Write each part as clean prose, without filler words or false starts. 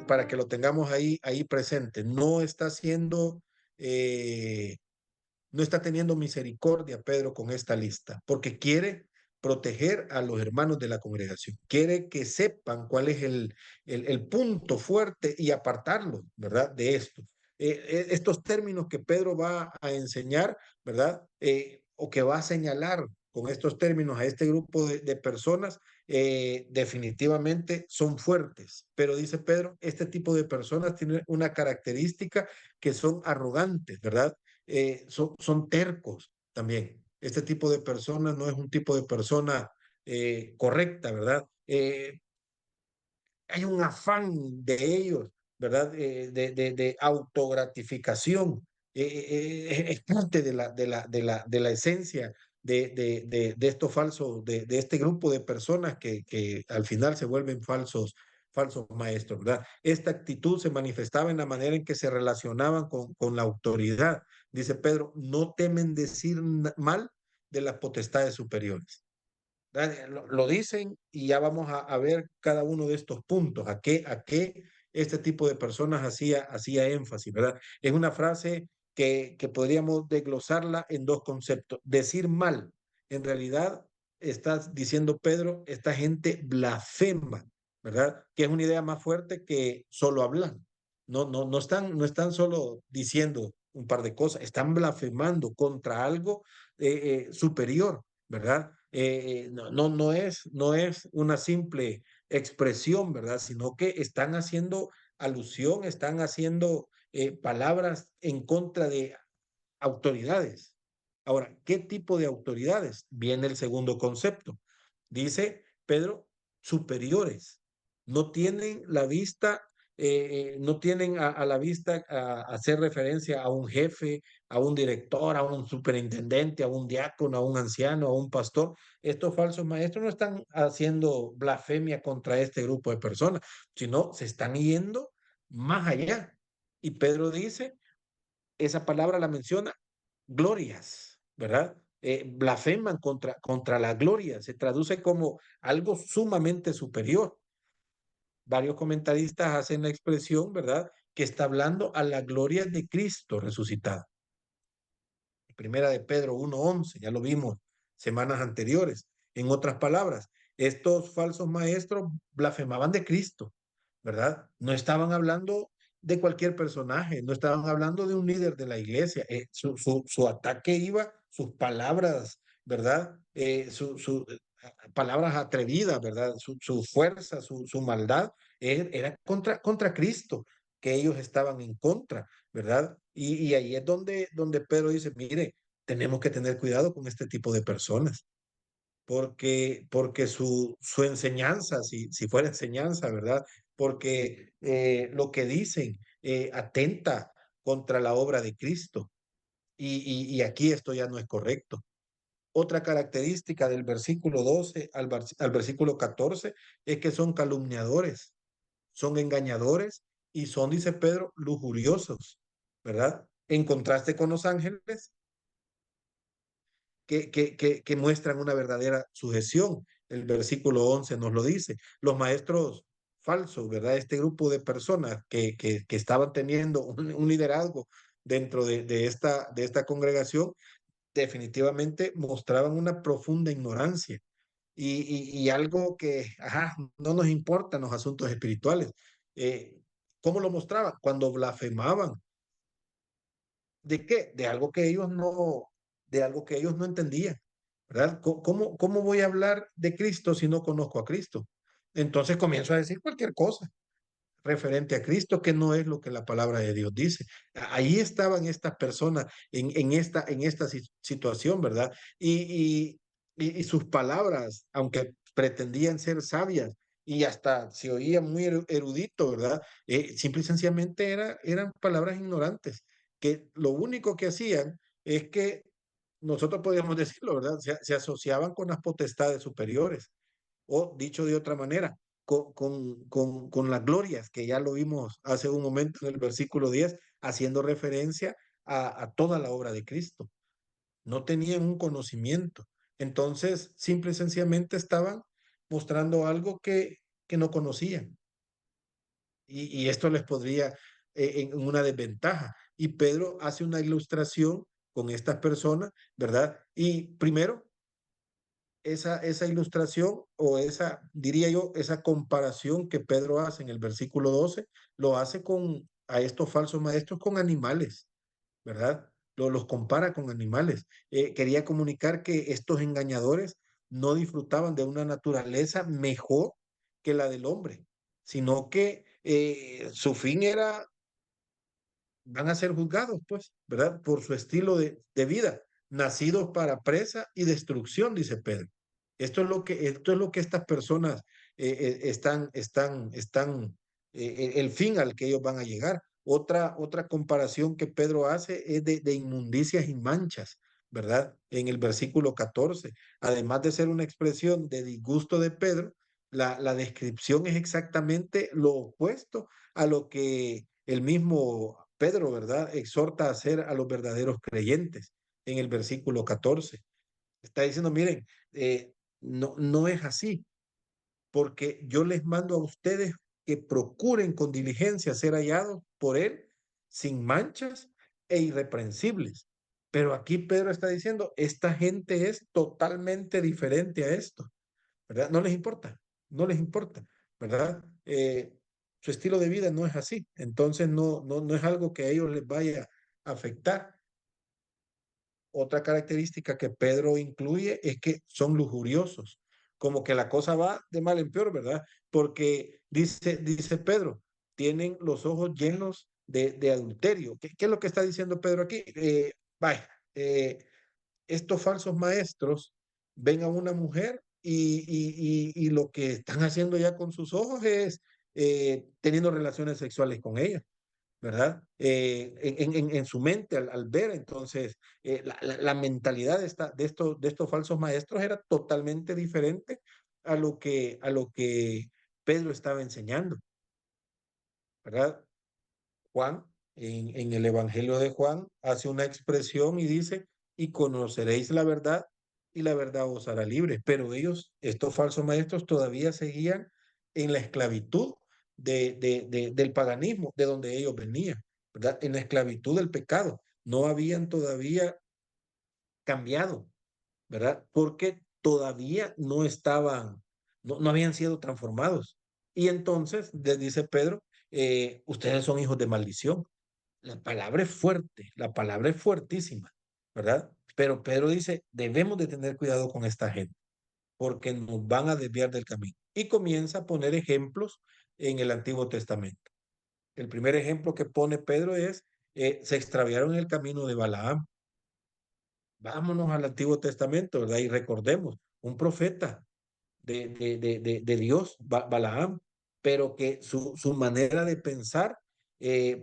para que lo tengamos ahí presente. No está siendo, no está teniendo misericordia Pedro con esta lista, porque quiere proteger a los hermanos de la congregación, quiere que sepan cuál es el punto fuerte y apartarlos, ¿verdad? De esto. Estos términos que Pedro va a enseñar, ¿verdad? O que va a señalar con estos términos a este grupo de personas, definitivamente son fuertes. Pero dice Pedro, este tipo de personas tienen una característica que son arrogantes, ¿verdad? Son tercos también. Este tipo de personas no es un tipo de persona correcta, ¿verdad? Hay un afán de ellos, ¿verdad? De autogratificación. Es parte de la esencia de estos falsos, de este grupo de personas que al final se vuelven falsos maestros, ¿verdad? Esta actitud se manifestaba en la manera en que se relacionaban con la autoridad. Dice Pedro, no temen decir mal de las potestades superiores. Lo dicen y ya vamos a ver cada uno de estos puntos, a qué este tipo de personas hacía énfasis, ¿verdad? Es una frase que podríamos desglosarla en dos conceptos. Decir mal, en realidad estás diciendo, Pedro, esta gente blasfema, ¿verdad? Que es una idea más fuerte que solo hablar. No están solo diciendo un par de cosas, están blasfemando contra algo superior, ¿verdad? No es una simple expresión, ¿verdad? Sino que están haciendo alusión, están haciendo palabras en contra de autoridades. Ahora, ¿qué tipo de autoridades? Viene el segundo concepto. Dice Pedro, superiores. No tienen la vista, no tienen a la vista a hacer referencia a un jefe, a un director, a un superintendente, a un diácono, a un anciano, a un pastor. Estos falsos maestros no están haciendo blasfemia contra este grupo de personas, sino se están yendo más allá. Y Pedro dice, esa palabra la menciona, glorias, ¿verdad? Blasfeman contra la gloria, se traduce como algo sumamente superior. Varios comentaristas hacen la expresión, ¿verdad? Que está hablando a la gloria de Cristo resucitado. Primera de Pedro 1:11, ya lo vimos semanas anteriores. En otras palabras, estos falsos maestros blasfemaban de Cristo, ¿verdad? No estaban hablando de cualquier personaje, no estaban hablando de un líder de la iglesia. Su ataque iba, sus palabras, ¿verdad? Palabras atrevidas, ¿verdad? Su fuerza, su maldad, era contra Cristo, que ellos estaban en contra, ¿verdad? Y ahí es donde Pedro dice, mire, tenemos que tener cuidado con este tipo de personas, porque su enseñanza, si fuera enseñanza, ¿verdad? Porque lo que dicen atenta contra la obra de Cristo. Y aquí esto ya no es correcto. Otra característica del versículo 12 al versículo 14 es que son calumniadores, son engañadores y son, dice Pedro, lujuriosos, ¿verdad? En contraste con los ángeles que muestran una verdadera sujeción. El versículo 11 nos lo dice. Los maestros falsos, ¿verdad? Este grupo de personas que estaban teniendo un liderazgo dentro de esta congregación, definitivamente mostraban una profunda ignorancia y algo que, ajá, no nos importan los asuntos espirituales. Eh, ¿Cómo lo mostraban? Cuando blasfemaban. ¿De qué? De algo que ellos no entendían, ¿verdad? ¿Cómo voy a hablar de Cristo si no conozco a Cristo? Entonces comienzo a decir cualquier cosa referente a Cristo, que no es lo que la palabra de Dios dice. Ahí estaban estas personas en esta situación, ¿verdad? Y sus palabras, aunque pretendían ser sabias y hasta se oía muy erudito, ¿verdad? Simple y sencillamente eran palabras ignorantes, que lo único que hacían es que nosotros podríamos decirlo, ¿verdad? Se asociaban con las potestades superiores, o dicho de otra manera, con las glorias, que ya lo vimos hace un momento en el versículo 10 haciendo referencia a toda la obra de Cristo. No tenían un conocimiento. Entonces, simple y sencillamente estaban mostrando algo que no conocían. y esto les podría en una desventaja. Y Pedro hace una ilustración con estas personas, ¿verdad? Y primero, esa ilustración o esa, diría yo, esa comparación que Pedro hace en el versículo 12, lo hace con a estos falsos maestros con animales, ¿verdad? Los compara con animales. Quería comunicar que estos engañadores no disfrutaban de una naturaleza mejor que la del hombre, sino que su fin era van a ser juzgados, pues, ¿verdad? Por su estilo de vida, nacidos para presa y destrucción, dice Pedro. Esto es lo que estas personas el fin al que ellos van a llegar. Otra comparación que Pedro hace es de inmundicias y manchas, ¿verdad? En el versículo 14. Además de ser una expresión de disgusto de Pedro, la descripción es exactamente lo opuesto a lo que el mismo Pedro, ¿verdad? Exhorta a hacer a los verdaderos creyentes en el versículo 14. Está diciendo, miren, no es así, porque yo les mando a ustedes que procuren con diligencia ser hallados por él sin manchas e irreprensibles. Pero aquí Pedro está diciendo, esta gente es totalmente diferente a esto. ¿Verdad? No les importa, no les importa, ¿verdad? Su estilo de vida no es así, entonces no es algo que a ellos les vaya a afectar. Otra característica que Pedro incluye es que son lujuriosos, como que la cosa va de mal en peor, ¿verdad? Porque dice Pedro, tienen los ojos llenos de adulterio. ¿Qué es lo que está diciendo Pedro aquí? Vaya, estos falsos maestros ven a una mujer y lo que están haciendo ya con sus ojos es teniendo relaciones sexuales con ella, ¿verdad? En su mente al ver, entonces, la mentalidad de estos falsos maestros era totalmente diferente a lo que Pedro estaba enseñando, ¿verdad? Juan, en el Evangelio de Juan, hace una expresión y dice, y conoceréis la verdad y la verdad os hará libre. Pero ellos, estos falsos maestros, todavía seguían en la esclavitud del paganismo, de donde ellos venían, ¿verdad? En la esclavitud del pecado. No habían todavía cambiado, ¿verdad? Porque todavía no habían sido transformados. Y entonces, les dice Pedro, ustedes son hijos de maldición. La palabra es fuerte, la palabra es fuertísima, ¿verdad? Pero Pedro dice, debemos de tener cuidado con esta gente, porque nos van a desviar del camino. Y comienza a poner ejemplos en el Antiguo Testamento. El primer ejemplo que pone Pedro es, se extraviaron en el camino de Balaam. Vámonos al Antiguo Testamento, ¿verdad? Y recordemos, un profeta de Dios, Balaam, pero que su manera de pensar,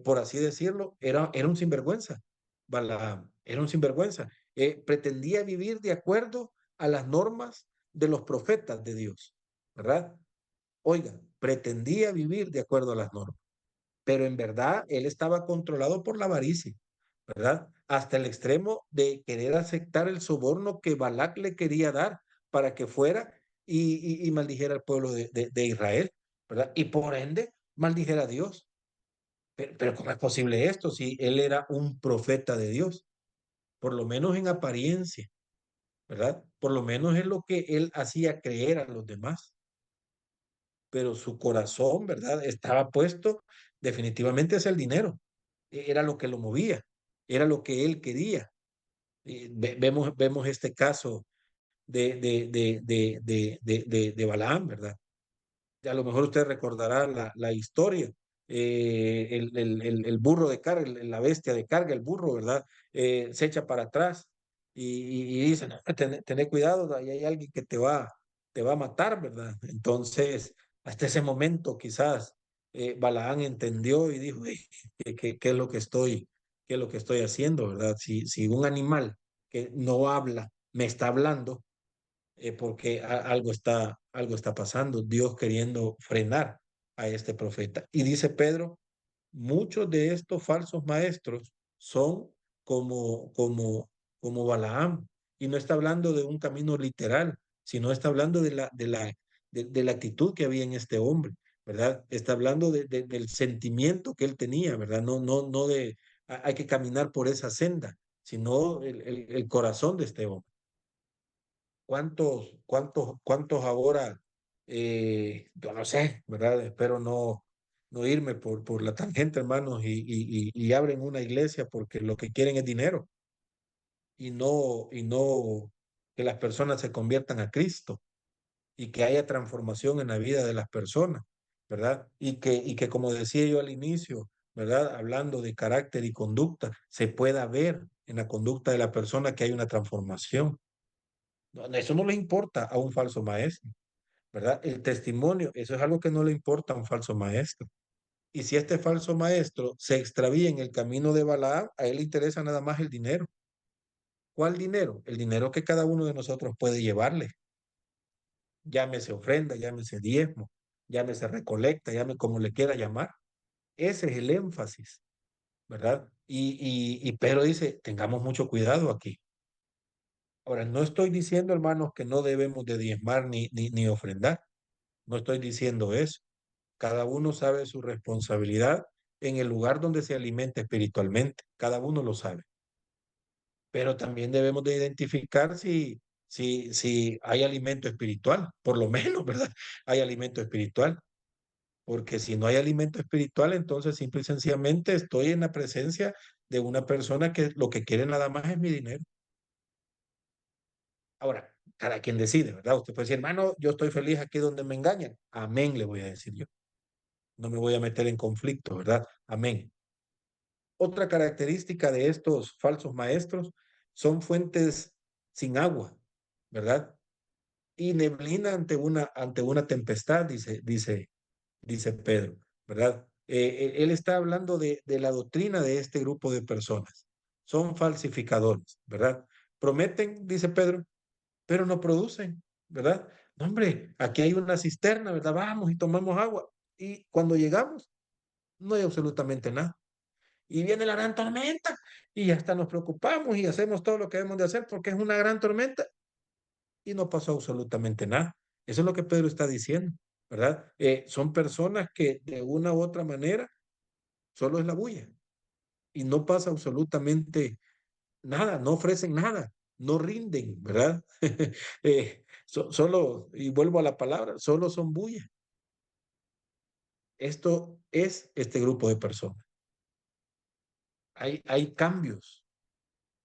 por así decirlo, era un sinvergüenza. Balaam era un sinvergüenza. Pretendía vivir de acuerdo a las normas de los profetas de Dios, ¿verdad? Oiga, pretendía vivir de acuerdo a las normas, pero en verdad él estaba controlado por la avaricia, ¿verdad? Hasta el extremo de querer aceptar el soborno que Balac le quería dar para que fuera y maldijera al pueblo de Israel, ¿verdad? Y por ende maldijera a Dios. Pero ¿cómo es posible esto si él era un profeta de Dios? Por lo menos en apariencia, ¿verdad? Por lo menos es lo que él hacía creer a los demás, pero su corazón, ¿verdad? Estaba puesto definitivamente hacia el dinero. Era lo que lo movía, era lo que él quería. Vemos este caso de Balaam, ¿verdad? A lo mejor usted recordará la historia. El burro de carga, la bestia de carga, el burro, ¿verdad? Se echa para atrás y dice, "No, tené cuidado, ahí hay alguien que te va a matar, ¿verdad?" Entonces, hasta ese momento quizás Balaam entendió y dijo, ¿qué es lo que qué es lo que estoy haciendo, ¿verdad? Si un animal que no habla me está hablando, porque algo está pasando, Dios queriendo frenar a este profeta. Y dice Pedro, muchos de estos falsos maestros son como Balaam. Y no está hablando de un camino literal, sino está hablando de la actitud que había en este hombre. ¿verdad? Está hablando del sentimiento que él tenía, ¿verdad? No de hay que caminar por esa senda, sino el corazón de este hombre. ¿Cuántos ahora? Yo no sé, ¿verdad? Espero no irme por la tangente, hermanos, y abren una iglesia porque lo que quieren es dinero y no que las personas se conviertan a Cristo y que haya transformación en la vida de las personas, ¿verdad? Y que como decía yo al inicio, ¿verdad? Hablando de carácter y conducta, se pueda ver en la conducta de la persona que hay una transformación. Eso no le importa a un falso maestro, ¿verdad? El testimonio, eso es algo que no le importa a un falso maestro. Y si este falso maestro se extravía en el camino de Balaam, a él le interesa nada más el dinero. ¿Cuál dinero? El dinero que cada uno de nosotros puede llevarle. Llámese ofrenda, llámese diezmo, llámese recolecta, llame como le quiera llamar. Ese es el énfasis, ¿verdad? Y Pedro dice, tengamos mucho cuidado aquí. Ahora, no estoy diciendo, hermanos, que no debemos de diezmar ni ofrendar. No estoy diciendo eso. Cada uno sabe su responsabilidad en el lugar donde se alimenta espiritualmente. Cada uno lo sabe. Pero también debemos de identificar si hay alimento espiritual, por lo menos, ¿verdad? Hay alimento espiritual. Porque si no hay alimento espiritual, entonces simple y sencillamente estoy en la presencia de una persona que lo que quiere nada más es mi dinero. Ahora, cada quien decide, ¿verdad? Usted puede decir, hermano, yo estoy feliz aquí donde me engañan. Amén, le voy a decir yo. No me voy a meter en conflicto, ¿verdad? Amén. Otra característica de estos falsos maestros son fuentes sin agua, ¿verdad? Y neblina ante una tempestad, dice Pedro, ¿verdad? Él está hablando de la doctrina de este grupo de personas. Son falsificadores, ¿verdad? Prometen, dice Pedro, pero no producen, ¿verdad? No, hombre, aquí hay una cisterna, ¿verdad? Vamos y tomamos agua. Y cuando llegamos, no hay absolutamente nada. Y viene la gran tormenta y hasta nos preocupamos y hacemos todo lo que debemos de hacer porque es una gran tormenta y no pasó absolutamente nada. Eso es lo que Pedro está diciendo, ¿verdad? Son personas que de una u otra manera solo es la bulla y no pasa absolutamente nada, no ofrecen nada, no rinden, ¿verdad? Solo, y vuelvo a la palabra, solo son bulla. Esto es este grupo de personas. Hay cambios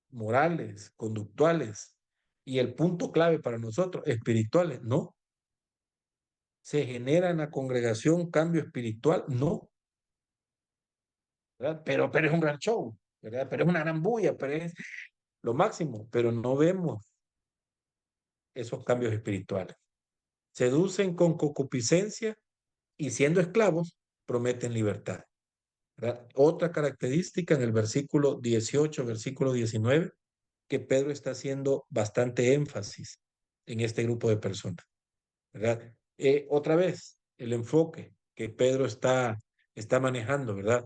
morales, conductuales, y el punto clave para nosotros, espirituales, no. ¿Se genera en la congregación cambio espiritual? No, ¿verdad? Pero es un gran show, ¿verdad? Pero es una gran bulla, pero es lo máximo, pero no vemos esos cambios espirituales. Seducen con concupiscencia y siendo esclavos prometen libertad, ¿verdad? Otra característica en el versículo 18, versículo 19, que Pedro está haciendo bastante énfasis en este grupo de personas, ¿verdad? Otra vez, el enfoque que Pedro está manejando, ¿verdad?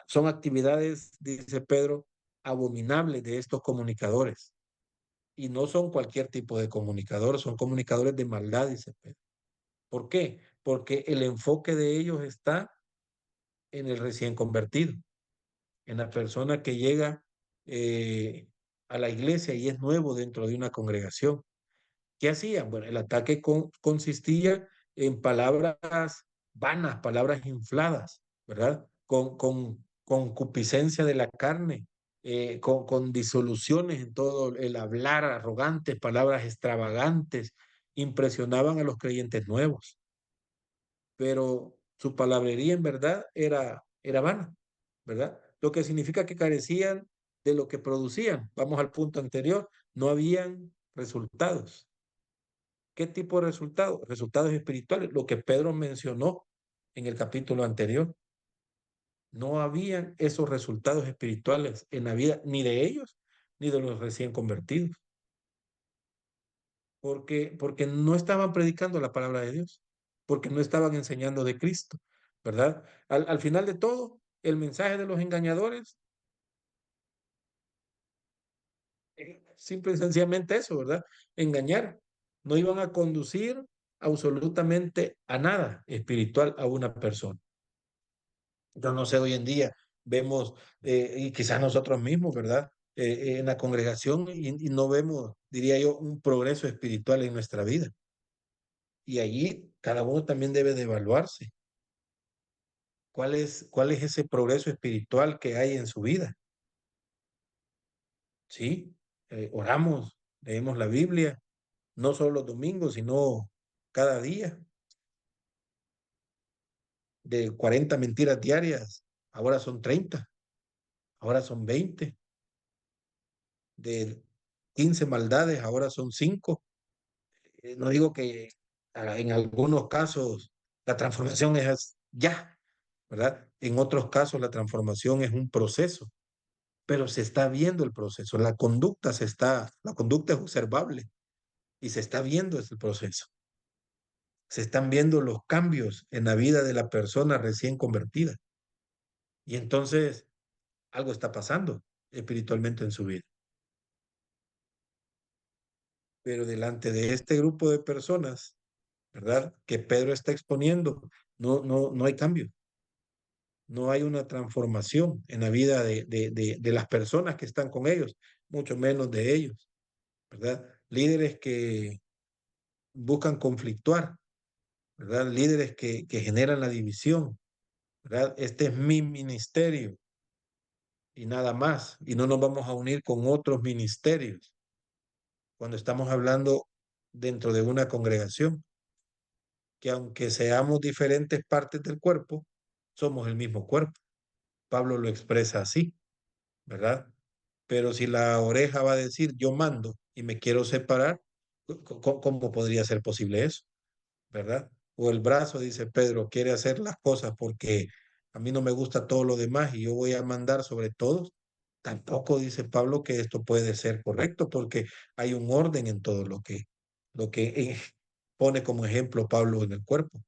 Son actividades, dice Pedro, abominables de estos comunicadores. Y no son cualquier tipo de comunicador, son comunicadores de maldad, dice Pedro. ¿Por qué? Porque el enfoque de ellos está en el recién convertido, en la persona que llega eh, a la iglesia y es nuevo dentro de una congregación. ¿Qué hacían? Bueno, el ataque consistía en palabras vanas, palabras infladas, ¿verdad? Con concupiscencia de la carne, con disoluciones en todo el hablar, arrogantes, palabras extravagantes, impresionaban a los creyentes nuevos, pero su palabrería en verdad era vana, ¿verdad? Lo que significa que carecían de lo que producían. Vamos al punto anterior, no habían resultados. ¿Qué tipo de resultados? Resultados espirituales, lo que Pedro mencionó en el capítulo anterior. No habían esos resultados espirituales en la vida ni de ellos ni de los recién convertidos, porque no estaban predicando la palabra de Dios, porque no estaban enseñando de Cristo, ¿verdad? Al final de todo, el mensaje de los engañadores, simple y sencillamente eso, ¿verdad? Engañar. No iban a conducir absolutamente a nada espiritual a una persona. Yo no sé, hoy en día vemos, y quizás nosotros mismos, ¿verdad? En la congregación y no vemos, diría yo, un progreso espiritual en nuestra vida. Y allí cada uno también debe de evaluarse. Cuál es ese progreso espiritual que hay en su vida? Sí, oramos, leemos la Biblia, no solo los domingos, sino cada día, de 40 mentiras diarias, ahora son 30, ahora son 20, de 15 maldades, ahora son 5. No digo que en algunos casos la transformación es ya, ¿verdad? En otros casos la transformación es un proceso, pero se está viendo el proceso, la conducta es observable y se está viendo ese proceso. Se están viendo los cambios en la vida de la persona recién convertida. Y entonces algo está pasando espiritualmente en su vida. Pero delante de este grupo de personas, ¿verdad? Que Pedro está exponiendo, no hay cambio. No hay una transformación en la vida de las personas que están con ellos, mucho menos de ellos, ¿verdad? Líderes que buscan conflictuar, ¿verdad? Líderes que generan la división, ¿verdad? Este es mi ministerio y nada más, y no nos vamos a unir con otros ministerios cuando estamos hablando dentro de una congregación, que aunque seamos diferentes partes del cuerpo, somos el mismo cuerpo. Pablo lo expresa así, ¿verdad? Pero si la oreja va a decir yo mando y me quiero separar, ¿cómo podría ser posible eso? ¿Verdad? O el brazo, dice Pedro, quiere hacer las cosas porque a mí no me gusta todo lo demás y yo voy a mandar sobre todos. Tampoco dice Pablo que esto puede ser correcto porque hay un orden en todo lo que pone como ejemplo Pablo en el cuerpo,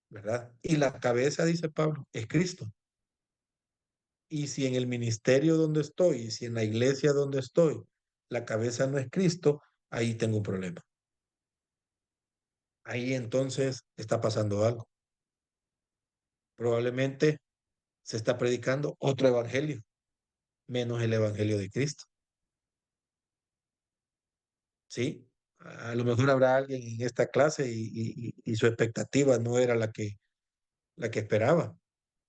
¿verdad? Y la cabeza, dice Pablo, es Cristo. Y si en el ministerio donde estoy, y si en la iglesia donde estoy, la cabeza no es Cristo, ahí tengo un problema. Ahí entonces está pasando algo. Probablemente se está predicando otro evangelio, menos el evangelio de Cristo. ¿Sí? A lo mejor habrá alguien en esta clase y su expectativa no era la que esperaba,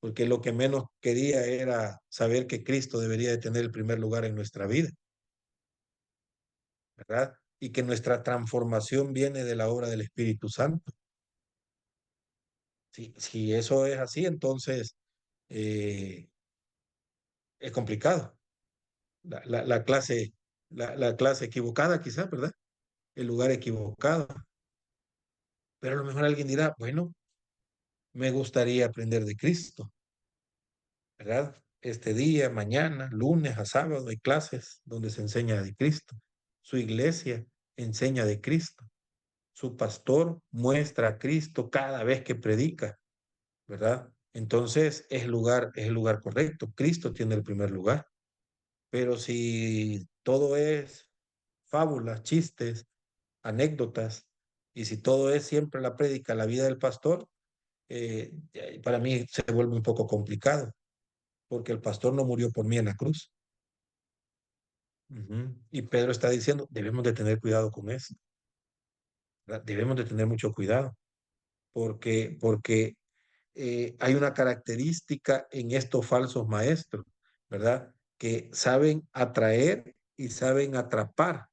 porque lo que menos quería era saber que Cristo debería de tener el primer lugar en nuestra vida, ¿verdad? Y que nuestra transformación viene de la obra del Espíritu Santo. Si eso es así, entonces eh, es complicado. La clase, la clase equivocada quizás, ¿verdad? El lugar equivocado. Pero a lo mejor alguien dirá, bueno, me gustaría aprender de Cristo, ¿verdad? Este día, mañana, lunes a sábado, hay clases donde se enseña de Cristo. Su iglesia enseña de Cristo. Su pastor muestra a Cristo cada vez que predica, ¿verdad? Entonces es el lugar correcto. Cristo tiene el primer lugar. Pero si todo es fábulas, chistes, anécdotas, y si todo es siempre la prédica, la vida del pastor, para mí se vuelve un poco complicado, porque el pastor no murió por mí en la cruz. Ujú. Y Pedro está diciendo, debemos de tener cuidado con eso, ¿verdad? Debemos de tener mucho cuidado, porque hay una característica en estos falsos maestros, ¿verdad? Que saben atraer y saben atrapar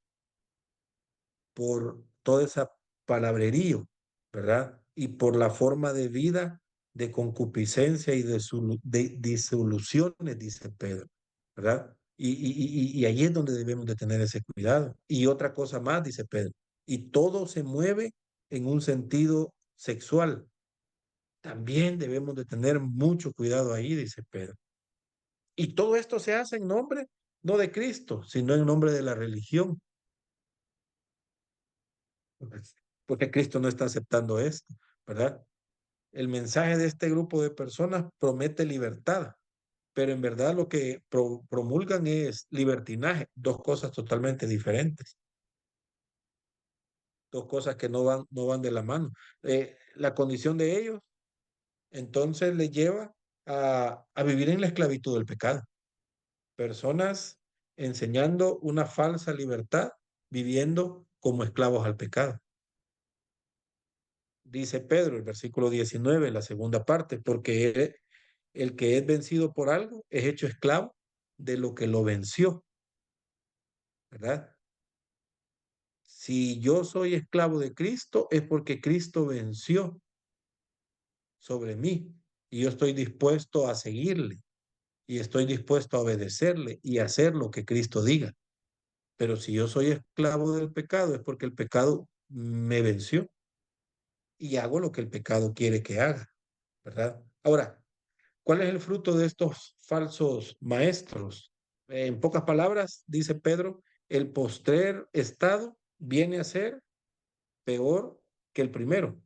por todo ese palabrerío, ¿verdad? Y por la forma de vida de concupiscencia y de disoluciones, dice Pedro, ¿verdad? Y ahí es donde debemos de tener ese cuidado. Y otra cosa más, dice Pedro, y todo se mueve en un sentido sexual. También debemos de tener mucho cuidado ahí, dice Pedro. Y todo esto se hace en nombre, no de Cristo, sino en nombre de la religión. Porque Cristo no está aceptando esto, ¿verdad? El mensaje de este grupo de personas promete libertad, pero en verdad lo que promulgan es libertinaje, dos cosas totalmente diferentes. dos cosas que no van de la mano. La condición de ellos entonces les lleva a vivir en la esclavitud del pecado. Personas enseñando una falsa libertad, viviendo como esclavos al pecado. Dice Pedro, el versículo 19, la segunda parte, porque el que es vencido por algo es hecho esclavo de lo que lo venció, ¿verdad? Si yo soy esclavo de Cristo, es porque Cristo venció sobre mí y yo estoy dispuesto a seguirle y estoy dispuesto a obedecerle y hacer lo que Cristo diga. Pero si yo soy esclavo del pecado, es porque el pecado me venció y hago lo que el pecado quiere que haga, ¿verdad? Ahora, ¿cuál es el fruto de estos falsos maestros? En pocas palabras, dice Pedro, el postrer estado viene a ser peor que el primero.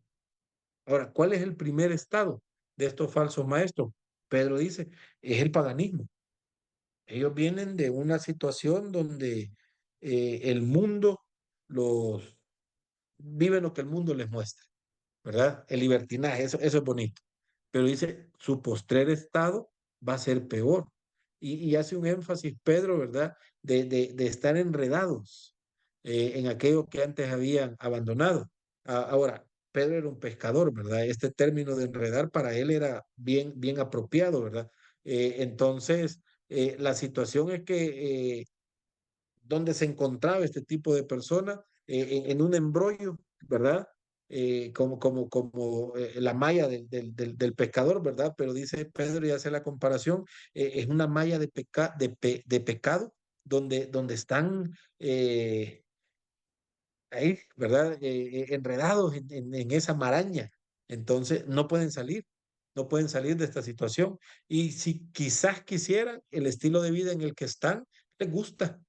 Ahora, ¿cuál es el primer estado de estos falsos maestros? Pedro dice, es el paganismo. Ellos vienen de una situación donde el mundo los vive lo que el mundo les muestra, ¿verdad? El libertinaje, eso es bonito. Pero dice, su postrer estado va a ser peor. Y hace un énfasis, Pedro, ¿verdad? De estar enredados en aquello que antes habían abandonado. Ahora, Pedro era un pescador, ¿verdad? Este término de enredar para él era bien apropiado, ¿verdad? Entonces, la situación es que donde se encontraba este tipo de persona en un embrollo, ¿verdad? Como la malla del pescador, ¿verdad? Pero dice Pedro y hace la comparación, es una malla de pecado donde están ahí, ¿verdad? Enredados en esa maraña. Entonces no pueden salir de esta situación. Y si quizás quisieran, el estilo de vida en el que están, les gusta,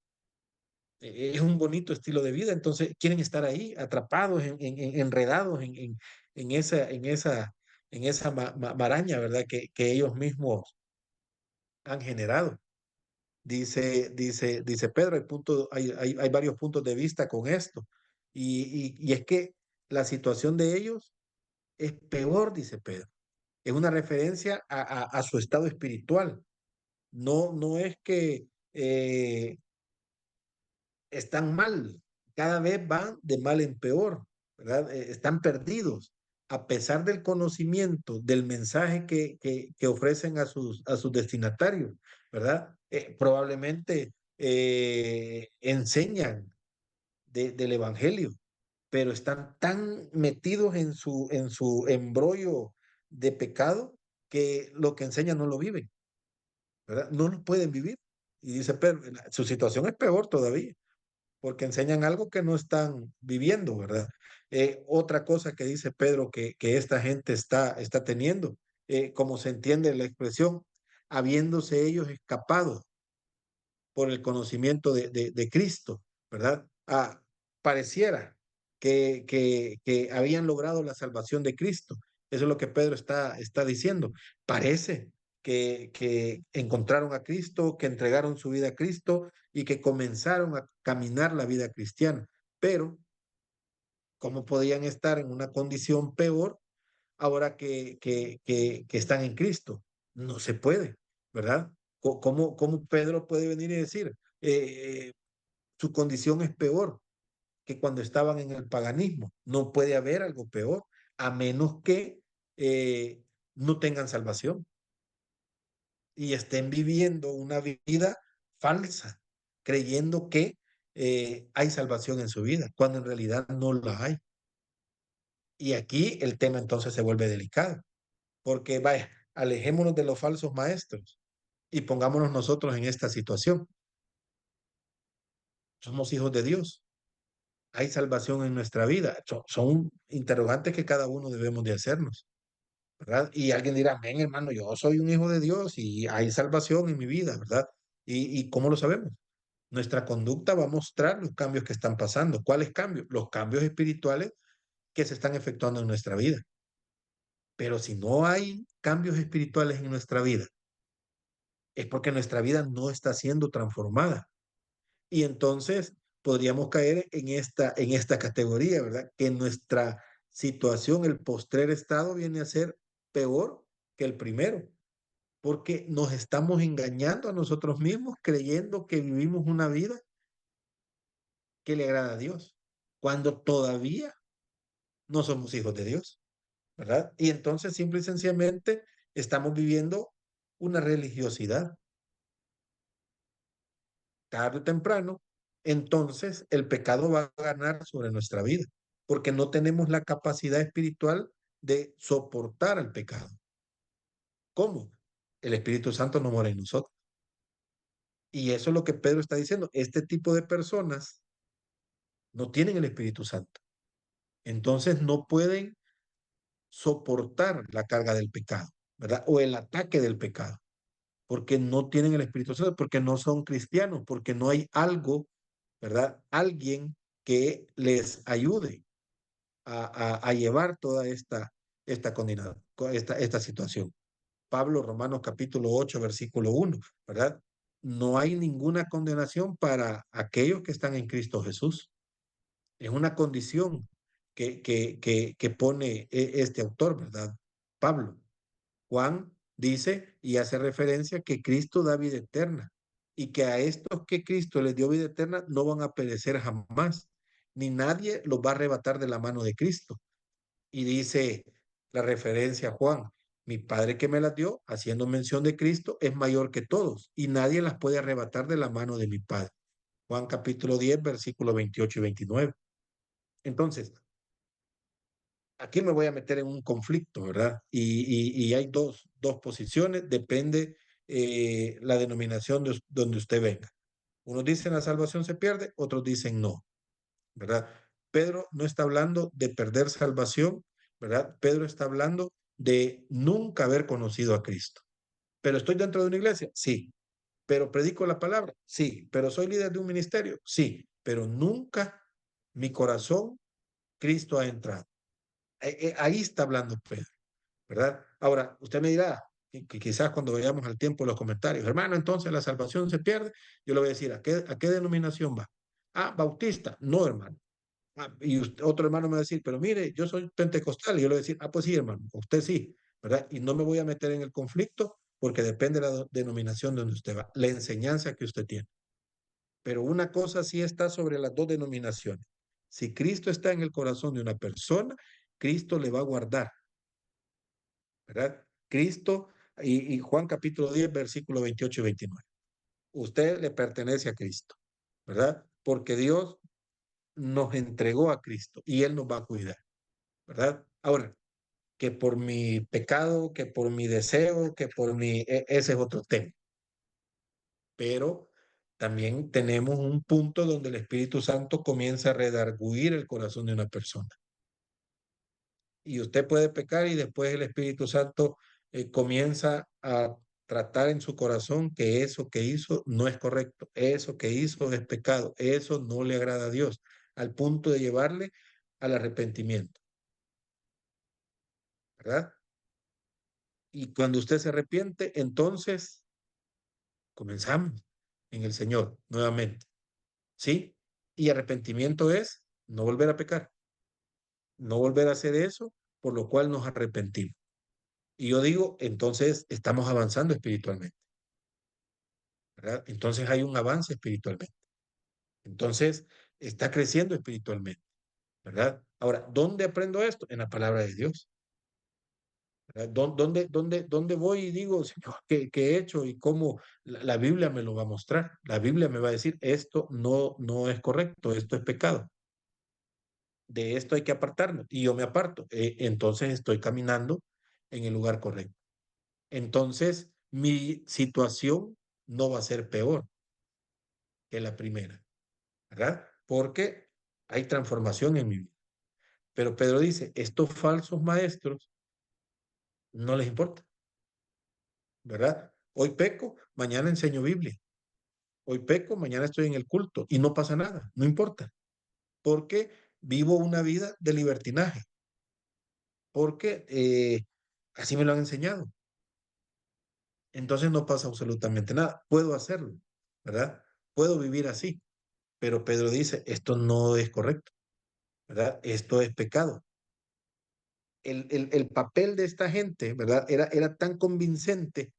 es un bonito estilo de vida, entonces quieren estar ahí, atrapados, enredados en esa maraña, ¿verdad? Que ellos mismos han generado. Dice Pedro, hay varios puntos de vista con esto. Y es que la situación de ellos es peor, dice Pedro. Es una referencia a su estado espiritual. No es que están mal, cada vez van de mal en peor, ¿verdad? Están perdidos, a pesar del conocimiento del mensaje que ofrecen a sus destinatarios, ¿verdad? Probablemente enseñan del Evangelio, pero están tan metidos en su embrollo de pecado que lo que enseñan no lo viven, ¿verdad? No lo pueden vivir. Y dice, pero su situación es peor todavía porque enseñan algo que no están viviendo, ¿verdad? Otra cosa que dice Pedro que esta gente está teniendo, como se entiende la expresión, habiéndose ellos escapado por el conocimiento de Cristo, ¿verdad? Pareciera que habían logrado la salvación de Cristo. Eso es lo que Pedro está diciendo. Parece que encontraron a Cristo, que entregaron su vida a Cristo y que comenzaron a caminar la vida cristiana. Pero, ¿cómo podían estar en una condición peor ahora que están en Cristo? No se puede, ¿verdad? ¿Cómo Pedro puede venir y decir, su condición es peor que cuando estaban en el paganismo? No puede haber algo peor, a menos que eh, no tengan salvación y estén viviendo una vida falsa, creyendo que hay salvación en su vida, cuando en realidad no la hay. Y aquí el tema entonces se vuelve delicado, porque vaya, alejémonos de los falsos maestros y pongámonos nosotros en esta situación. Somos hijos de Dios, hay salvación en nuestra vida. Son interrogantes que cada uno debemos de hacernos, ¿verdad? Y alguien dirá, ven hermano, yo soy un hijo de Dios y hay salvación en mi vida, ¿verdad? ¿Y cómo lo sabemos? Nuestra conducta va a mostrar los cambios que están pasando. ¿Cuáles cambios? Los cambios espirituales que se están efectuando en nuestra vida. Pero si no hay cambios espirituales en nuestra vida, es porque nuestra vida no está siendo transformada. Y entonces podríamos caer en esta categoría, ¿verdad? Que nuestra situación, el postrer estado, viene a ser peor que el primero, porque nos estamos engañando a nosotros mismos creyendo que vivimos una vida que le agrada a Dios, cuando todavía no somos hijos de Dios, ¿verdad? Y entonces simple y sencillamente estamos viviendo una religiosidad tarde o temprano, entonces el pecado va a ganar sobre nuestra vida, porque no tenemos la capacidad espiritual de soportar al pecado. ¿Cómo? El Espíritu Santo no mora en nosotros. Y eso es lo que Pedro está diciendo. Este tipo de personas no tienen el Espíritu Santo. Entonces no pueden soportar la carga del pecado, ¿verdad? O el ataque del pecado, porque no tienen el Espíritu Santo, porque no son cristianos, porque no hay algo, ¿verdad? Alguien que les ayude a llevar toda esta condena, esta situación. Pablo, Romanos capítulo 8 versículo 1, ¿verdad? No hay ninguna condenación para aquellos que están en Cristo Jesús. Es una condición que pone este autor, ¿verdad? Pablo. Juan dice y hace referencia que Cristo da vida eterna y que a estos que Cristo les dio vida eterna no van a perecer jamás, ni nadie los va a arrebatar de la mano de Cristo. Y dice la referencia a Juan, mi Padre que me las dio, haciendo mención de Cristo, es mayor que todos y nadie las puede arrebatar de la mano de mi Padre. Juan capítulo 10, versículos 28 y 29. Entonces, aquí me voy a meter en un conflicto, ¿verdad? Y hay dos posiciones, depende la denominación donde usted venga. Unos dicen la salvación se pierde, otros dicen no, ¿verdad? Pedro no está hablando de perder salvación, ¿verdad? Pedro está hablando de nunca haber conocido a Cristo. ¿Pero estoy dentro de una iglesia? Sí. ¿Pero predico la palabra? Sí. ¿Pero soy líder de un ministerio? Sí. Pero nunca mi corazón, Cristo ha entrado. Ahí está hablando Pedro, ¿verdad? Ahora, usted me dirá, que quizás cuando vayamos al tiempo de los comentarios, hermano, entonces la salvación se pierde. Yo le voy a decir, ¿a qué denominación va? Ah, bautista. No, hermano. Ah, y otro hermano me va a decir, pero mire, yo soy pentecostal. Y yo le voy a decir, ah, pues sí, hermano, usted sí, ¿verdad? Y no me voy a meter en el conflicto porque depende de la denominación donde usted va, la enseñanza que usted tiene. Pero una cosa sí está sobre las dos denominaciones. Si Cristo está en el corazón de una persona, Cristo le va a guardar, ¿verdad? Cristo, y Juan capítulo 10, versículo 28 y 29. Usted le pertenece a Cristo, ¿verdad? Porque Dios nos entregó a Cristo y Él nos va a cuidar, ¿verdad? Ahora, que por mi pecado, que por mi deseo, que por ese es otro tema. Pero también tenemos un punto donde el Espíritu Santo comienza a redarguir el corazón de una persona. Y usted puede pecar y después el Espíritu Santo comienza a tratar en su corazón que eso que hizo no es correcto, eso que hizo es pecado, eso no le agrada a Dios, al punto de llevarle al arrepentimiento, ¿verdad? Y cuando usted se arrepiente, entonces comenzamos en el Señor nuevamente, ¿sí? Y arrepentimiento es no volver a pecar, no volver a hacer eso, por lo cual nos arrepentimos. Y yo digo, entonces estamos avanzando espiritualmente, ¿verdad? Entonces hay un avance espiritualmente. Entonces está creciendo espiritualmente, ¿verdad? Ahora, ¿dónde aprendo esto? En la palabra de Dios. ¿Verdad? ¿Dónde voy y digo, Señor, qué he hecho y cómo la Biblia me lo va a mostrar? La Biblia me va a decir, esto no es correcto, esto es pecado. De esto hay que apartarnos y yo me aparto. Entonces estoy caminando en el lugar correcto. Entonces mi situación no va a ser peor que la primera, ¿verdad? Porque hay transformación en mi vida. Pero Pedro dice, estos falsos maestros no les importa, ¿verdad? Hoy peco, mañana enseño Biblia. Hoy peco, mañana estoy en el culto y no pasa nada, no importa, porque vivo una vida de libertinaje, porque así me lo han enseñado. Entonces no pasa absolutamente nada. Puedo hacerlo, ¿verdad? Puedo vivir así, pero Pedro dice, esto no es correcto, ¿verdad? Esto es pecado. El papel de esta gente, ¿verdad? Era tan convincente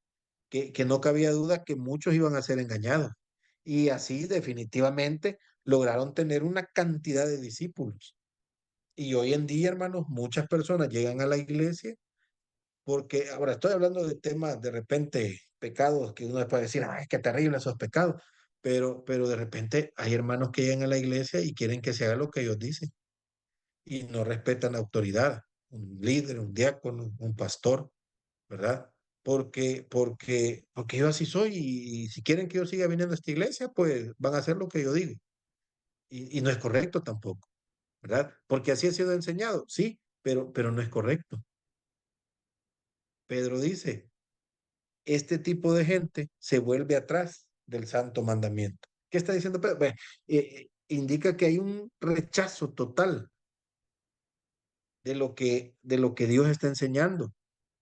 que no cabía duda que muchos iban a ser engañados. Y así definitivamente lograron tener una cantidad de discípulos. Y hoy en día, hermanos, muchas personas llegan a la iglesia porque, ahora estoy hablando de temas de repente, pecados que uno puede decir, ay, qué terrible esos pecados, pero de repente hay hermanos que llegan a la iglesia y quieren que se haga lo que ellos dicen y no respetan la autoridad, un líder, un diácono, un pastor, ¿verdad? Porque yo así soy y si quieren que yo siga viniendo a esta iglesia, pues van a hacer lo que yo digo. Y no es correcto tampoco, ¿verdad? Porque así ha sido enseñado, sí, pero no es correcto. Pedro dice, este tipo de gente se vuelve atrás del santo mandamiento. ¿Qué está diciendo Pedro? Bueno, indica que hay un rechazo total de lo que Dios está enseñando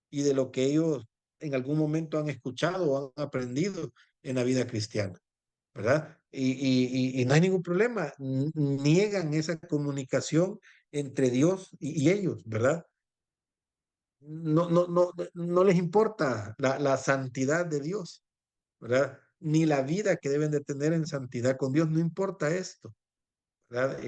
y de lo que ellos en algún momento han escuchado o han aprendido en la vida cristiana, ¿verdad? Y no hay ningún problema, niegan esa comunicación entre Dios y ellos, ¿verdad? No les importa la santidad de Dios, ¿verdad? Ni la vida que deben de tener en santidad con Dios, no importa esto, ¿verdad?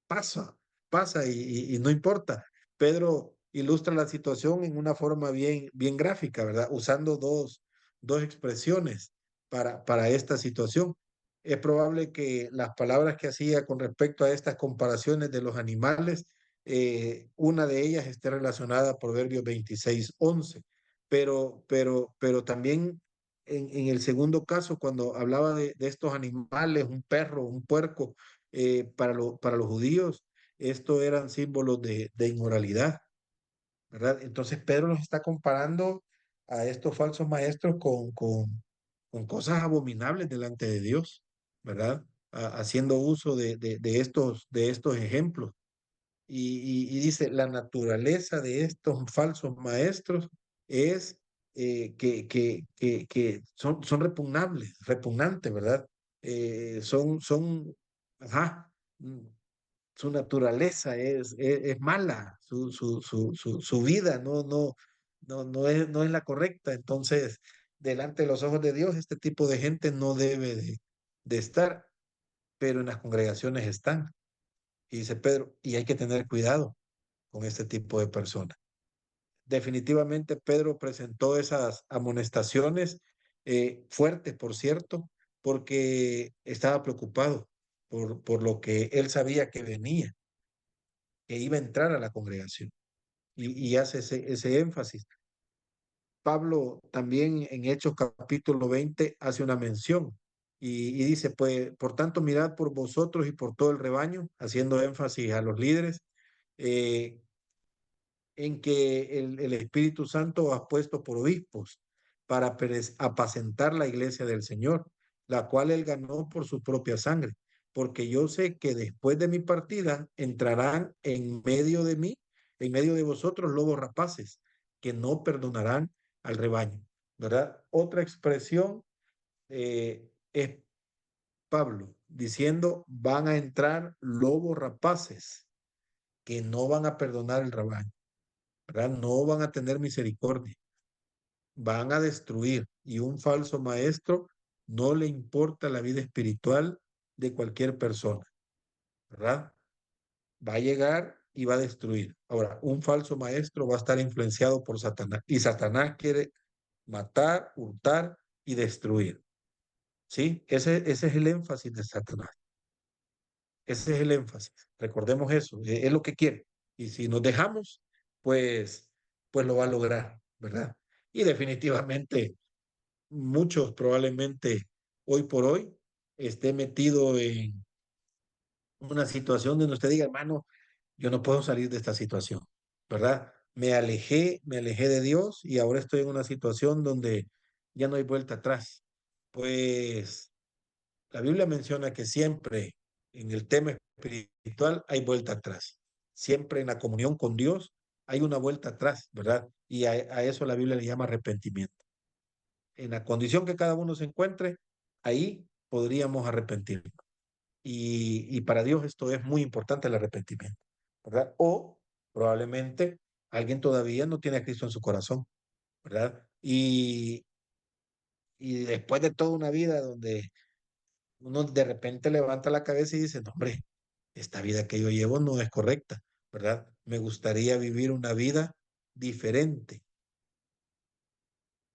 Pasa, pasa y no importa. Pedro ilustra la situación en una forma bien gráfica, ¿verdad? Usando dos expresiones para esta situación. Es probable que las palabras que hacía con respecto a estas comparaciones de los animales, una de ellas esté relacionada a Proverbios 26:11, pero también en el segundo caso, cuando hablaba de estos animales, un perro, un puerco, para los judíos, esto eran símbolos de inmoralidad, ¿verdad? Entonces Pedro los está comparando a estos falsos maestros con cosas abominables delante de Dios, ¿verdad? Haciendo uso de estos ejemplos. Y dice, la naturaleza de estos falsos maestros es que son repugnantes, ¿verdad? Ajá, mm, su naturaleza es mala, su vida no es la correcta. Entonces, delante de los ojos de Dios, este tipo de gente no debe de estar, pero en las congregaciones están. Y dice Pedro, y hay que tener cuidado con este tipo de personas. Definitivamente Pedro presentó esas amonestaciones fuertes, por cierto, porque estaba preocupado por lo que él sabía que venía, que iba a entrar a la congregación. Y hace ese énfasis. Pablo también en Hechos capítulo 20 hace una mención y dice, pues, por tanto, mirad por vosotros y por todo el rebaño, haciendo énfasis a los líderes, eh, en que el Espíritu Santo ha puesto por obispos para apacentar la iglesia del Señor, la cual él ganó por su propia sangre. Porque yo sé que después de mi partida entrarán en medio de mí, en medio de vosotros, lobos rapaces, que no perdonarán al rebaño. ¿Verdad? Otra expresión es Pablo diciendo, van a entrar lobos rapaces que no van a perdonar el rebaño. ¿Verdad? No van a tener misericordia, van a destruir. Y un falso maestro no le importa la vida espiritual de cualquier persona, ¿verdad? Va a llegar y va a destruir. Ahora, un falso maestro va a estar influenciado por Satanás y Satanás quiere matar, hurtar y destruir. ¿Sí? Ese es el énfasis de Satanás. Ese es el énfasis. Recordemos eso. Es lo que quiere. Y si nos dejamos, pues, pues lo va a lograr, ¿verdad? Y definitivamente muchos probablemente hoy por hoy esté metido en una situación donde usted diga, hermano, yo no puedo salir de esta situación, ¿verdad? Me alejé de Dios y ahora estoy en una situación donde ya no hay vuelta atrás. Pues la Biblia menciona que siempre en el tema espiritual hay vuelta atrás. Siempre en la comunión con Dios hay una vuelta atrás, ¿verdad? Y a eso la Biblia le llama arrepentimiento. En la condición que cada uno se encuentre, ahí podríamos arrepentirnos. y para Dios esto es muy importante, el arrepentimiento, ¿verdad? O probablemente alguien todavía no tiene a Cristo en su corazón, ¿verdad? Y después de toda una vida donde uno de repente levanta la cabeza y dice, no, hombre, esta vida que yo llevo no es correcta, ¿verdad? Me gustaría vivir una vida diferente.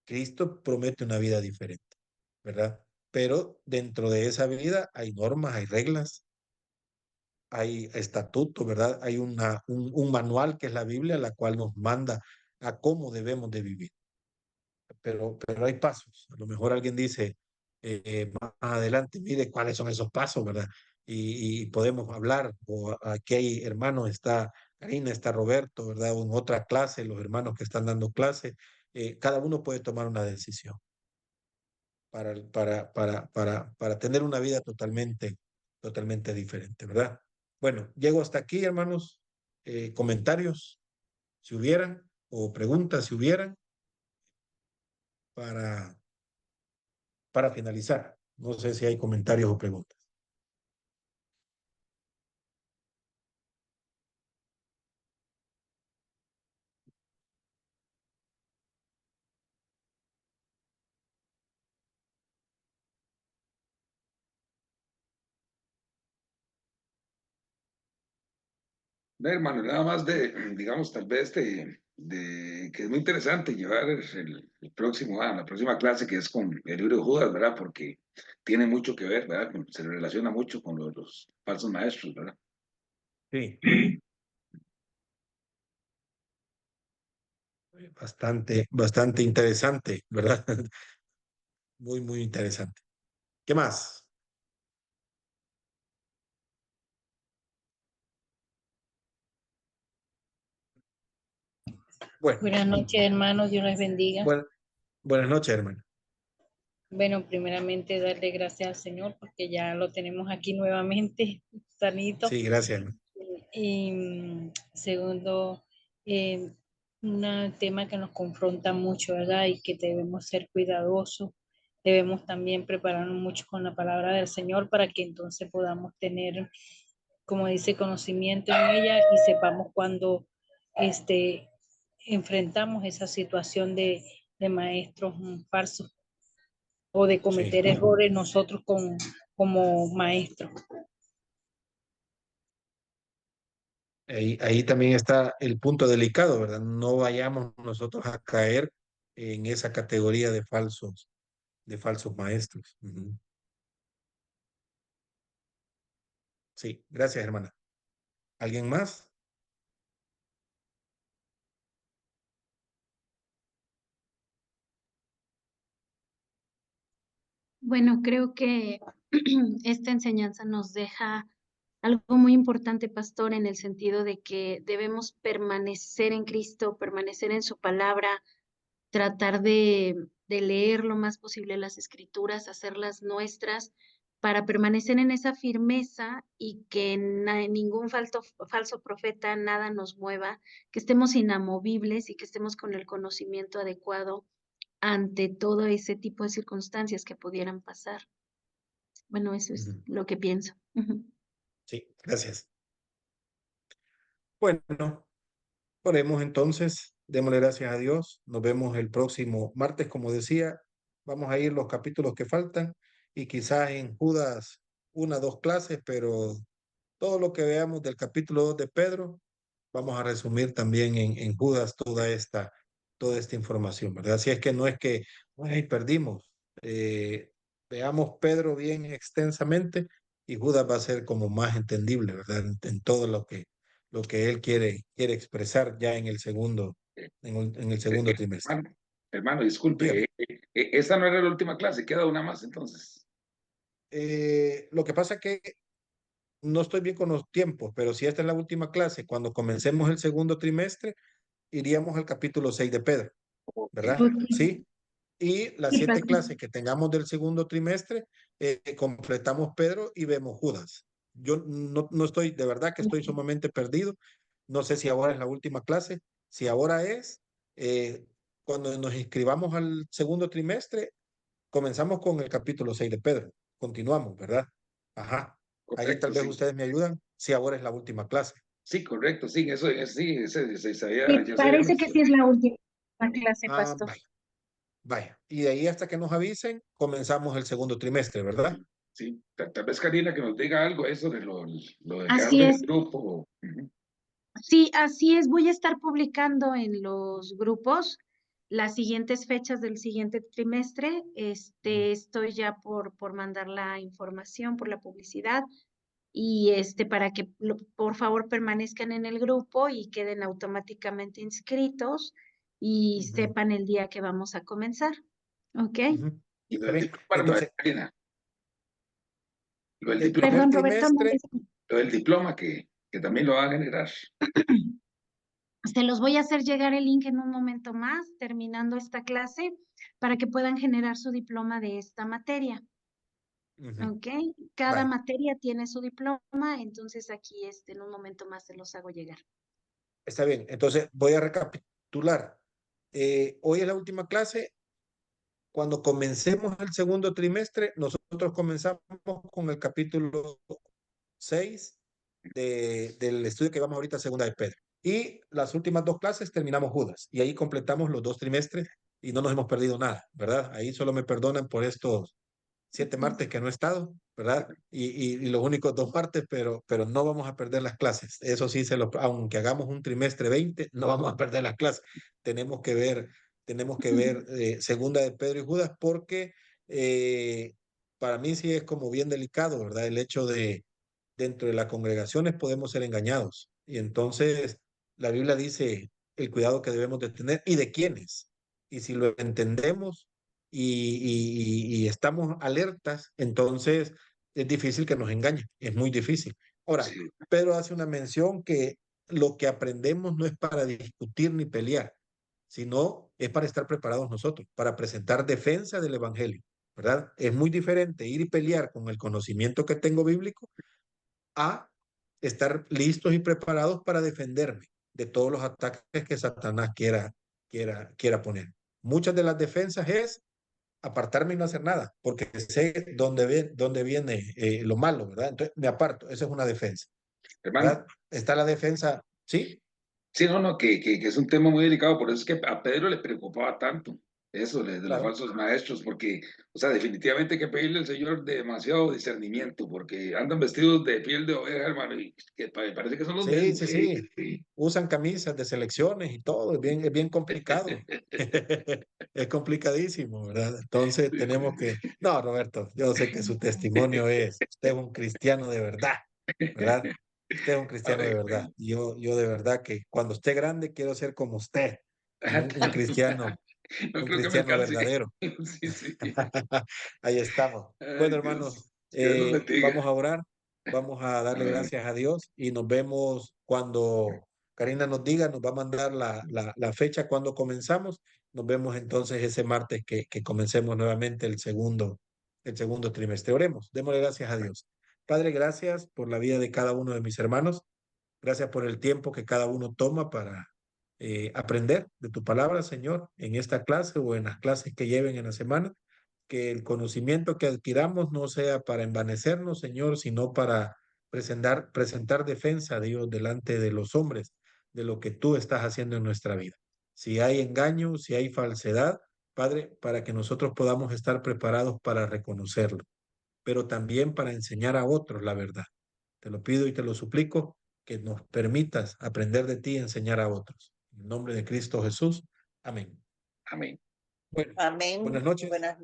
Cristo promete una vida diferente, ¿verdad? Pero dentro de esa vida hay normas, hay reglas, hay estatutos, ¿verdad? Hay un manual que es la Biblia, la cual nos manda a cómo debemos de vivir. Pero hay pasos. A lo mejor alguien dice más adelante, mire cuáles son esos pasos, ¿verdad? Y podemos hablar, o aquí hay hermanos, está Karina, está Roberto, ¿verdad? O en otra clase, los hermanos que están dando clase, cada uno puede tomar una decisión para tener una vida totalmente diferente, ¿verdad? Bueno, llego hasta aquí, hermanos. Comentarios, si hubieran, o preguntas, si hubieran, para, para finalizar. No sé si hay comentarios o preguntas. No, hermano, nada más de, digamos, tal vez de que es muy interesante llevar el próximo, la próxima clase que es con el libro de Judas, ¿verdad? Porque tiene mucho que ver, ¿verdad? Se relaciona mucho con los falsos maestros, ¿verdad? Sí, bastante interesante, ¿verdad? Muy interesante. ¿Qué más? Bueno, Buenas noches, hermanos. Dios les bendiga. bueno, buenas noches, hermano. Bueno, primeramente darle gracias al Señor porque ya lo tenemos aquí nuevamente, sanito. Sí, gracias, hermano. Y segundo, un tema que nos confronta mucho, ¿verdad? Y que debemos ser cuidadosos. Debemos también prepararnos mucho con la palabra del Señor para que entonces podamos tener, como dice, conocimiento en ella y sepamos cuando este, enfrentamos esa situación de maestros falsos o de Sí. cometer errores nosotros como maestros. Ahí también está el punto delicado, ¿verdad? No vayamos nosotros a caer en esa categoría de falsos maestros. Ujú. Sí, gracias, hermana. ¿Alguien más? Bueno, creo que esta enseñanza nos deja algo muy importante, pastor, en el sentido de que debemos permanecer en Cristo, permanecer en su palabra, tratar de leer lo más posible las escrituras, hacerlas nuestras, para permanecer en esa firmeza y que ningún falso profeta nada nos mueva, que estemos inamovibles y que estemos con el conocimiento adecuado ante todo ese tipo de circunstancias que pudieran pasar. Bueno, eso es Ujú. lo que pienso. Ujú. Sí, gracias. Bueno, oremos entonces, démosle gracias a Dios. Nos vemos el próximo martes, como decía. Vamos a ir los capítulos que faltan y quizás en Judas una, dos clases, pero todo lo que veamos del capítulo 2 de Pedro, vamos a resumir también en Judas toda esta información, ¿verdad? Así es que no es que, ay, perdimos. Veamos Pedro bien extensamente y Judas va a ser como más entendible, ¿verdad? En todo lo que él quiere expresar ya en el segundo, Eh, en el segundo trimestre. hermano, hermano, disculpe, Dígame. esta no era la última clase, queda una más entonces. Lo que pasa es que no estoy bien con los tiempos, pero si esta es la última clase, cuando comencemos el segundo trimestre, iríamos al capítulo 6 de Pedro, Ok, ¿verdad? Ok, Sí. Y las sí, 7 pastor. clases que tengamos del segundo trimestre, completamos Pedro y vemos Judas. Yo no estoy, de verdad que estoy sumamente perdido. No sé si ahora es la última clase. Si ahora es, eh, cuando nos inscribamos al segundo trimestre, comenzamos con el capítulo 6 de Pedro. Continuamos, ¿verdad? Ajá. Ahí tal Correcto, vez sí. ustedes me ayudan si ahora es la última clase. Sí, correcto, sí, eso es, sí, ese Sí, ya se había parece que sí mencionado. es la última clase, Ah, pastor. vaya, vaya. Y de ahí hasta que nos avisen, comenzamos el segundo trimestre, ¿verdad? Sí, tal vez Karina que nos diga algo eso de lo de quedar Así en el es. grupo. Ujú. Sí, así es. Voy a estar publicando en los grupos las siguientes fechas del siguiente trimestre. Estoy ya por mandar la información, por la publicidad, y para que por favor permanezcan en el grupo y queden automáticamente inscritos y Ujú, sepan el día que vamos a comenzar. ¿Ok? ujú. Y lo Está del bien. diploma, Entonces, Karina, lo del el diploma, primer Perdón, Roberto, no trimestre, les- lo del diploma que también lo va a generar. Se los voy a hacer llegar el link en un momento más, terminando esta clase, para que puedan generar su diploma de esta materia. ujú, ¿Ok? Cada vaya, materia tiene su diploma, entonces aquí en un momento más se los hago llegar. está bien. Entonces, voy a recapitular. Hoy es la última clase. Cuando comencemos el segundo trimestre, nosotros comenzamos con el capítulo 6 del estudio que vamos ahorita, segunda de Pedro. Y las últimas dos clases terminamos Judas. Y ahí completamos los 2 trimestres y no nos hemos perdido nada, ¿verdad? Ahí solo me perdonan por estos 7 martes que no he estado, ¿verdad? Y los únicos 2 martes, pero no vamos a perder las clases. Eso sí, aunque hagamos un trimestre 20, no vamos a perder las clases. Tenemos que ver, tenemos que ver segunda de Pedro y Judas porque para mí sí es como bien delicado, ¿verdad? El hecho de dentro de las congregaciones podemos ser engañados. Y entonces la Biblia dice el cuidado que debemos de tener y de quiénes. Y si lo entendemos y estamos alertas, entonces es difícil que nos engañen, es muy difícil. Ahora, Sí, Pedro hace una mención que lo que aprendemos no es para discutir ni pelear, sino es para estar preparados nosotros, para presentar defensa del Evangelio, ¿verdad? Es muy diferente ir y pelear con el conocimiento que tengo bíblico a estar listos y preparados para defenderme de todos los ataques que Satanás quiera poner. Muchas de las defensas es apartarme y no hacer nada, porque sé dónde viene lo malo, ¿verdad? Entonces me aparto, esa es una defensa, hermano. ¿verdad? Está la defensa, ¿sí? Sí, no, no, que es un tema muy delicado, por eso es que a Pedro le preocupaba tanto eso de los Claro. falsos maestros, porque, o sea, definitivamente hay que pedirle al Señor demasiado discernimiento, porque andan vestidos de piel de oveja, hermano, y que parece que son los Sí, mismos. sí, sí. Usan camisas de selecciones y todo, es bien complicado. Es complicadísimo, ¿verdad? Entonces tenemos que... No, Roberto, yo sé que su testimonio es, usted es un cristiano de verdad, ¿verdad? Usted es un cristiano de Amén, verdad. amén. Yo de verdad que cuando esté grande quiero ser como usted, un cristiano, No un creo que me cristiano alcance. verdadero. Sí, sí. Ahí estamos. Bueno, Ay, hermanos, Dios. Dios nos bendiga. vamos a orar, vamos a darle Amén. gracias a Dios y nos vemos cuando Karina nos diga, nos va a mandar la fecha cuando comenzamos. Nos vemos entonces ese martes que comencemos nuevamente el segundo trimestre. Oremos, démosle gracias a Dios. Padre, gracias por la vida de cada uno de mis hermanos. Gracias por el tiempo que cada uno toma para aprender de tu palabra, Señor, en esta clase o en las clases que lleven en la semana. Que el conocimiento que adquiramos no sea para envanecernos, Señor, sino para presentar defensa, Dios, delante de los hombres de lo que tú estás haciendo en nuestra vida. Si hay engaño, si hay falsedad, Padre, para que nosotros podamos estar preparados para reconocerlo, pero también para enseñar a otros la verdad. Te lo pido y te lo suplico, que nos permitas aprender de ti y enseñar a otros. En el nombre de Cristo Jesús. Amén. Amén. Bueno, Amén. buenas noches. Buenas noches.